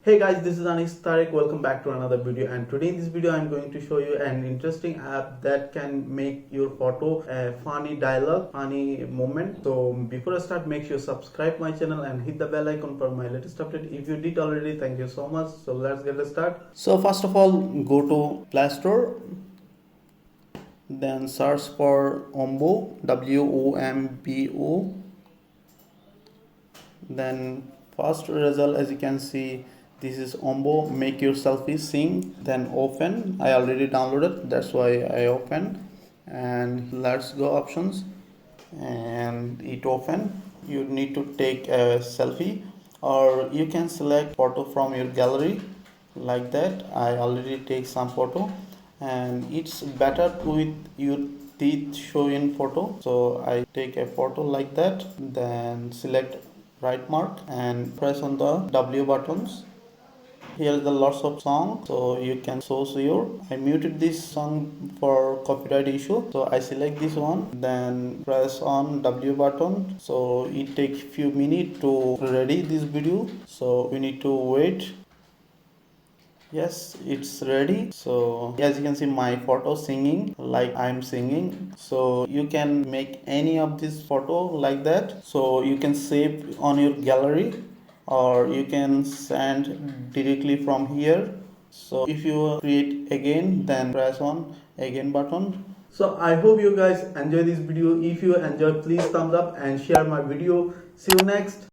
Hey guys, this is Tarek. Welcome back to another video, and today in this video I'm going to show you an interesting app that can make your photo a funny dialogue, funny moment. So before I start, make sure you subscribe my channel and hit the bell icon for my latest update. If you did already, thank you so much. So let's get started. So first of all, go to Play Store, then search for Wombo, WOMBO. Then first result, as you can see, this is Wombo make your selfie sing. Then open. I already downloaded, that's why I open. And let's go options, and it open. You need to take a selfie, or you can select photo from your gallery like that. I already take some photo, and it's better with your teeth show in photo. So I take a photo like that, then select right mark and press on the W buttons. Here is the lots of songs, so you can source your. I muted this song for copyright issue, so I select this one, then press on W button. So it takes few minutes to ready this video, so we need to wait. Yes, it's ready. So as you can see, my photo singing like I'm singing. So you can make any of this photo like that, so you can save on your gallery, or you can send directly from here. So if you create again, then press on again button. So I hope you guys enjoy this video. If you enjoy, please thumbs up and share my video. See you next.